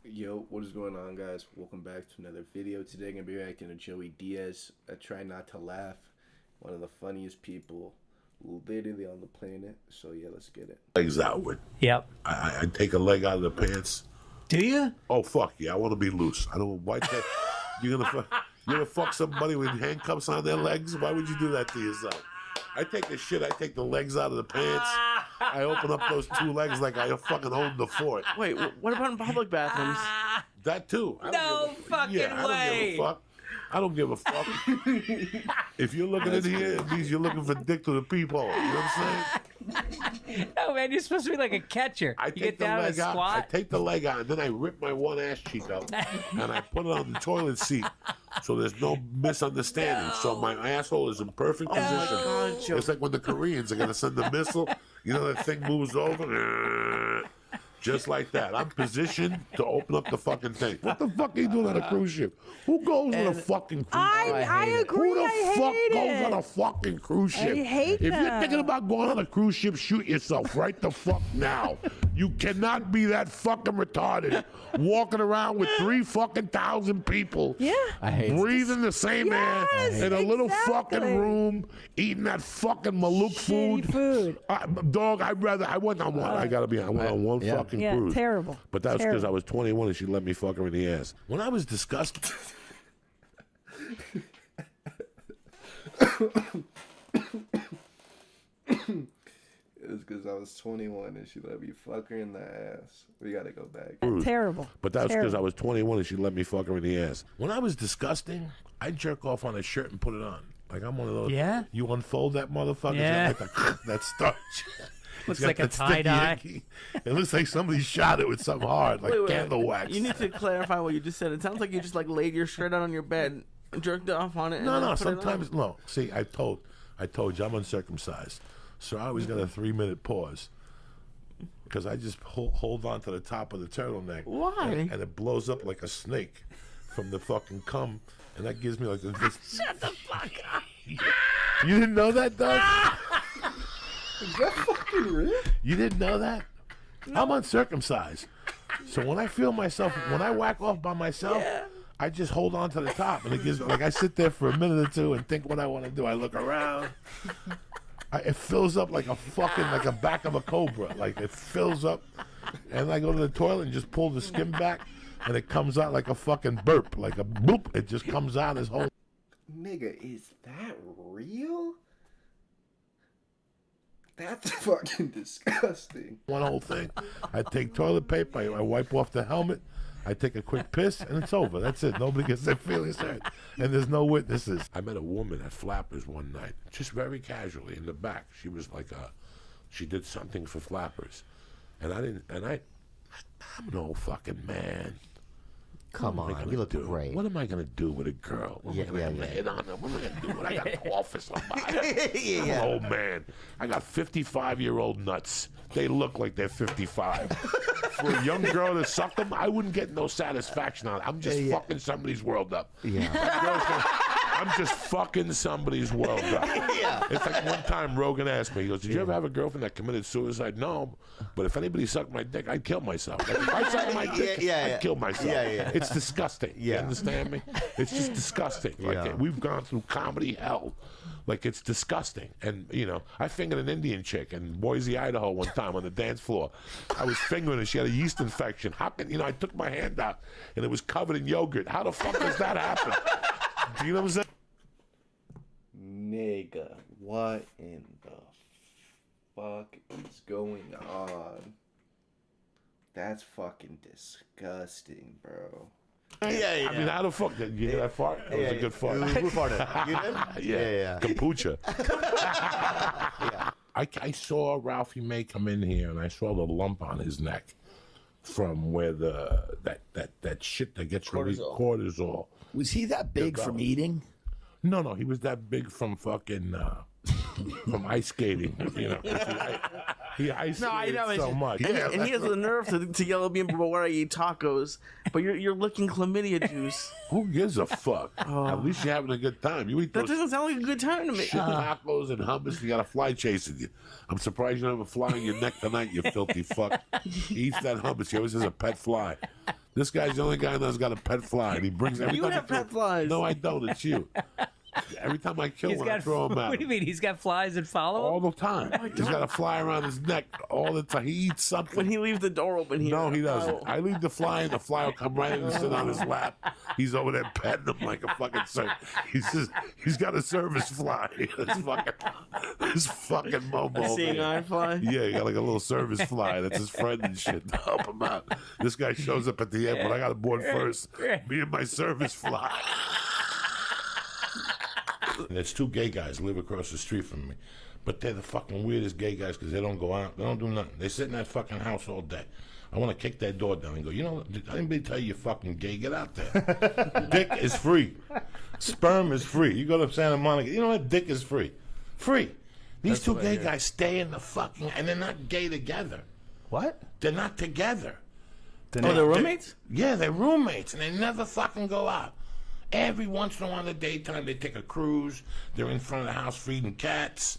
Yo, what is going on, guys? Welcome back to another video. Today I'm going to be reacting to Joey Diaz. I try not to laugh. One of the funniest people literally on the planet. So yeah, let's get it. Legs outward. Yep. I take a leg out of the pants. Do you? Oh fuck yeah! I want to be loose. I don't. Why? You're gonna fuck somebody with handcuffs on their legs? Why would you do that to yourself? I take the shit. I take the legs out of the pants. I open up those two legs like I fucking own the fort. Wait, what about in public bathrooms? That too. No fucking way. I don't give a fuck. If you're looking in here, it means you're looking for dick to the peephole. You know what I'm saying? No, man, you're supposed to be like a catcher. I You take get the down and leg out. squat. I take the leg out, and then I rip my one ass cheek out, and I put it on the toilet seat, so there's no misunderstanding. No. So my asshole is in perfect position. God, Joe. It's like when the Koreans are gonna send a missile. You know that thing moves over. Just like that. I'm positioned to open up the fucking thing. What the fuck are you doing on a cruise ship? Who goes on a fucking cruise ship? I agree. Who the I fuck hate goes it. on a fucking cruise ship? I hate If you're them. thinking about going on a cruise ship, shoot yourself right the fuck now. You cannot be that fucking retarded walking around with 3,000 people. Yeah. I hate breathing the same Yes, air in a little fucking exactly. room, eating that fucking Malouk Shitty food. Dog, I went on one. I gotta be. I went on one fucking Yeah, cruise. terrible. But that's because I Terrible. was 21 and she let me fuck her in the ass. When I was disgusted. It's because I was 21 and she let me fuck her in the ass. We gotta go back. Terrible. But that's because I Terrible. was 21 and she let me fuck her in the ass. When I was disgusting, I jerk off on a shirt and put it on. Like I'm one of those. Yeah? You unfold that motherfucker. Yeah. It's like that starch. Looks It's got like a that sticky tie-dye. icky. It looks like somebody shot it with something hard, like candle wax. You need to clarify what you just said. It sounds like you just like laid your shirt out on your bed, jerked off on it. And No, then no. put it on. Sometimes no. See, I told you I'm uncircumcised, so I always got a 3-minute pause because I just hold on to the top of the turtleneck. Why? And it blows up like a snake from the fucking cum, and that gives me like this. Shut the fuck up. You didn't know that, Doug? Is that fucking real? You didn't know that? I'm uncircumcised, so when I feel myself, when I whack off by myself. I just hold on to the top, and it gives like I sit there for a minute or two and think what I want to do. I look around. It fills up like a back of a cobra. Like it fills up, and I go to the toilet and just pull the skin back, and it comes out like a fucking burp, like a boop. It just comes out as whole. Nigga, is that real? That's fucking disgusting. One whole thing. I take toilet paper. I wipe off the helmet. I take a quick piss, and it's over. That's it. Nobody gets their feelings hurt, and there's no witnesses. I met a woman at Flappers one night, just very casually in the back. She was like she did something for Flappers, and I'm an old fucking man. Come What am I on, gonna you look do? great. What am I gonna do with a girl? What am I gonna hit on her? What am I gonna do? What I got to offer somebody? I'm an old man. I got 55-year-old nuts. They look like they're 55. For a young girl to suck them, I wouldn't get no satisfaction on it. I'm just fucking somebody's world up. I'm just fucking somebody's world up. It's like one time Rogan asked me, he goes, did you ever have a girlfriend that committed suicide? No, but if anybody sucked my dick, I'd kill myself. Like if I sucked my dick, I'd kill myself. It's disgusting. You understand me? It's just disgusting. Like we've gone through comedy hell. Like it's disgusting. And you know, I fingered an Indian chick in Boise, Idaho one time on the dance floor. I was fingering her. She had a yeast infection. How can I took my hand out and it was covered in yogurt. How the fuck does that happen? Do you know what I'm saying? Nigga, what in the fuck is going on? That's fucking disgusting, bro. I mean, how the fuck did you hear that fart? That was a good fart. Who farted? You did? Yeah. Kombucha. I saw Ralphie May come in here, and I saw the lump on his neck from where that shit that gets released, cortisol. Was he that big from eating? No, he was that big from fucking from ice skating. You know, he ice skated so much. And he has the nerve to yell at me before I eat tacos. But you're licking chlamydia juice. Who gives a fuck? At least you're having a good time. You eat That those doesn't sound like a good time to me. shit tacos and hummus. You got a fly chasing you. I'm surprised you don't have a fly on your neck tonight. You filthy fuck. He eats that hummus. He always has a pet fly. This guy's the only guy that's got a pet fly, and he brings every You time have I throw- pet flies. No, I don't. It's you. Every time I kill one, I throw him out. What do you mean? He's got flies that follow All him? the time. He's got a fly around his neck all the time. He eats something. When he leaves the door open here. No, he doesn't. Oh. I leave the fly, and the fly will come right in and sit on his lap. He's over there petting him like a fucking he's got a service fly. This fucking Momo. Seeing eye fly. Yeah, he got like a little service fly that's his friend and shit to help him out. This guy shows up at the airport. I got aboard first. Me and my service fly. And there's two gay guys live across the street from me. But they're the fucking weirdest gay guys because they don't go out. They don't do nothing. They sit in that fucking house all day. I want to kick that door down and go, you know, did anybody tell you you're fucking gay? Get out there. Dick is free. Sperm is free. You go to Santa Monica. You know what? Dick is free. Free. These two gay guys stay in the fucking... And they're not gay together. What? They're not together. They're roommates? Yeah, they're roommates, and they never fucking go out. Every once in a while in the daytime, they take a cruise. They're in front of the house feeding cats.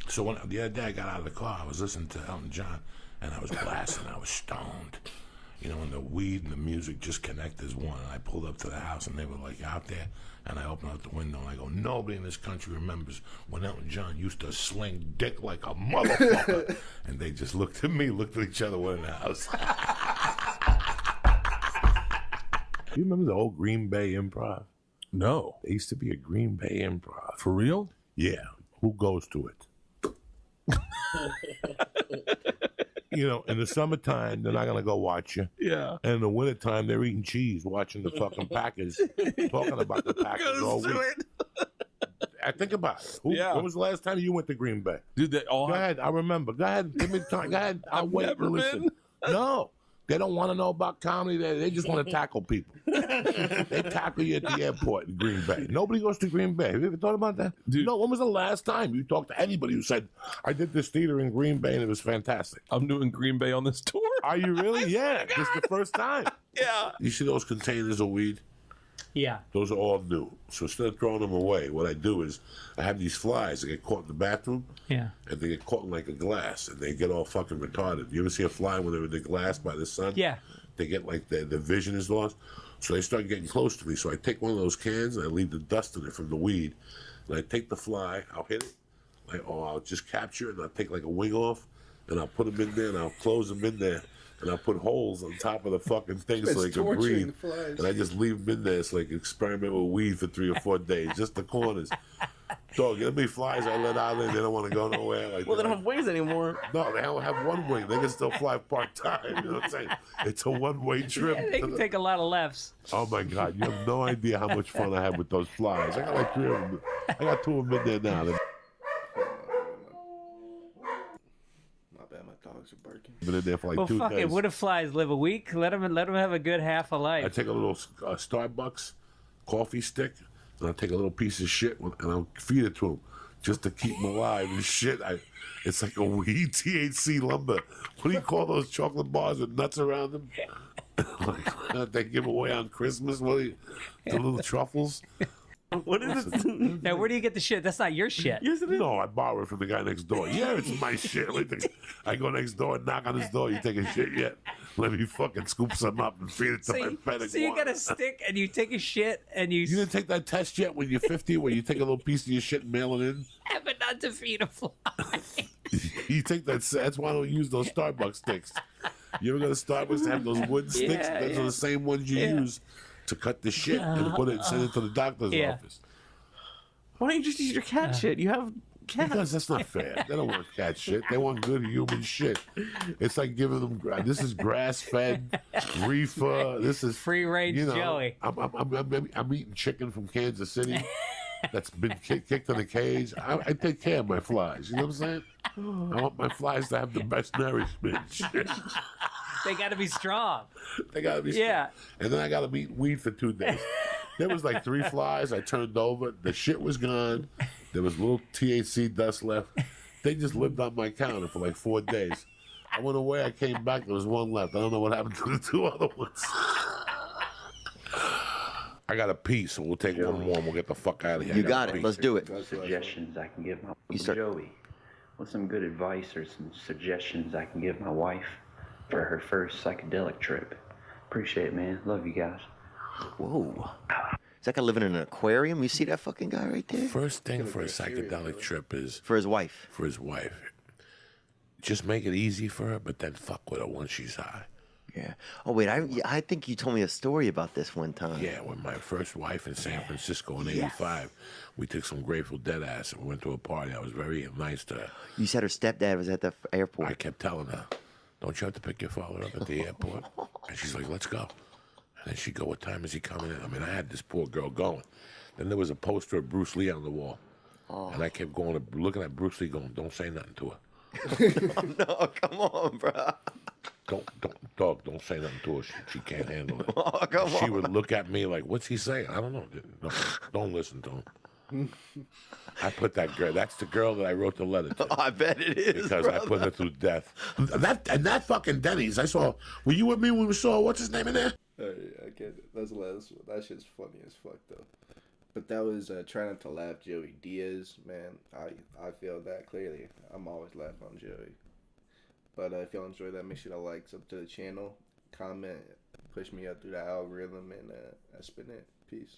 So the other day I got out of the car, I was listening to Elton John, and I was blasting. I was stoned. You know, and the weed and the music just connect as one. And I pulled up to the house, and they were like out there, and I opened up the window, and I go, nobody in this country remembers when Elton John used to sling dick like a motherfucker. And they just looked at me, looked at each other, we're in the house. You remember the old Green Bay Improv? No. There used to be a Green Bay Improv. For real? Yeah. Who goes to it? You know, in the summertime, they're not going to go watch you. Yeah. And in the wintertime, they're eating cheese, watching the fucking Packers, talking about the Packers all week. I think about it. Yeah. When was the last time you went to Green Bay? Dude, they all Go ahead. I remember. Go ahead. Give me time. Go ahead. I'll wait never and listen. been. No. They don't want to know about comedy. They just want to tackle people. They tackle you at the airport in Green Bay. Nobody goes to Green Bay. Have you ever thought about that? Dude. No, when was the last time you talked to anybody who said, I did this theater in Green Bay and it was fantastic? I'm doing Green Bay on this tour. Are you really? Yeah. This is the first time. Yeah. You see those containers of weed? Yeah. Those are all new. So instead of throwing them away, what I do is I have these flies that get caught in the bathroom. Yeah. And they get caught in like a glass and they get all fucking retarded. You ever see a fly when they're in the glass by the sun? Yeah. They get like the vision is lost. So they start getting close to me. So I take one of those cans and I leave the dust in it from the weed. And I take the fly, I'll hit it, or I'll just capture it and I'll take like a wing off and I'll put them in there and I'll close them in there. And I'll put holes on top of the fucking thing so they can breathe. And I just leave them in there so they can experiment with weed for 3 or 4 days, just the corners. Dog, you know how many flies I let out there? They don't want to go nowhere. Like, Well, they don't have wings anymore. No, they don't have one wing. They can still fly part-time. You know what I'm saying? It's a one-way trip. They can take a lot of lefts. Oh, my God. You have no idea how much fun I had with those flies. I got like 3 of them. I got 2 of them in there now. My bad, my dogs are barking. Been in there for like Well, 2 fuck days. it. What if flies live a week? Let them have a good half a I life. take a little Starbucks coffee stick, and I'll take a little piece of shit, and I'll feed it to them just to keep them alive and shit. It's like a weed THC lumber. What do you call those chocolate bars with nuts around them? Like they give away on Christmas? What do the little truffles? What is it? Now, where do you get the shit? That's not your shit. Yes, it is. No, I borrow it from the guy next door. Yeah, it's my shit. I go next door and knock on his door. You take a shit yet? Let me fucking scoop some up and feed it to my pet So you iguana. got a stick and you take a shit and you You didn't take that test yet when you're 50 where you take a little piece of your shit and mail it in? but not to feed a fly. You take that. That's why I don't use those Starbucks sticks. You ever go to Starbucks to have those wooden sticks? Yeah, Those are the same ones you use to cut the shit and put it and send it to the doctor's office. Why don't you just use your cat shit? You have cats. Because that's not fair. They don't want cat shit. They want good human shit. It's like giving them. This is grass-fed, reefer. This is Free range Joey. I'm eating chicken from Kansas City. That's been kicked in a cage. I take care of my flies. You know what I'm saying? I want my flies to have the best nourishment. They got to be strong. They gotta be Yeah. And then I gotta eat weed for 2 days. There was like 3 flies. I turned over. The shit was gone. There was a little THC dust left. They just lived on my counter for like 4 days. I went away. I came back. There was 1 left. I don't know what happened to the 2 other ones. I got a pee, so we'll take one more and we'll get the fuck out of here. You got it. Let's do it. Suggestions I can give my You start. Joey. What's some good advice or some suggestions I can give my wife for her first psychedelic trip? Appreciate it, man. Love you guys. Whoa. Is that guy living in an aquarium? You see that fucking guy right there? First thing for a psychedelic trip is For his wife. for his wife. Just make it easy for her, but then fuck with her once she's high. Yeah. Oh, wait. I think you told me a story about this one time. Yeah, with my first wife in San Francisco in '85, we took some Grateful Dead ass and we went to a party. I was very nice to her. You said her stepdad was at the airport. I kept telling her, "Don't you have to pick your father up at the airport?" And she's like, "Let's go." And then she'd go, "What time is he coming in?" I mean, I had this poor girl going. Then there was a poster of Bruce Lee on the wall. And I kept going, looking at Bruce Lee going, "Don't say nothing to her. No, come on, bro. Don't say nothing to her. She can't handle it." Oh, come She on. would look at me like, "What's he saying?" I don't know. No, don't listen to him. I put that girl. That's the girl that I wrote the letter to. I bet it is, Because I put her through death. That fucking Denny's. I saw. Were you with me when we saw what's his name in there? I get it. That shit's funny as fuck though. But that was Try Not to Laugh, Joey Diaz. Man, I feel that clearly. I'm always laughing on Joey. But if y'all enjoyed that, make sure to like, sub to the channel, comment, push me up through the algorithm, and I spin it. Peace.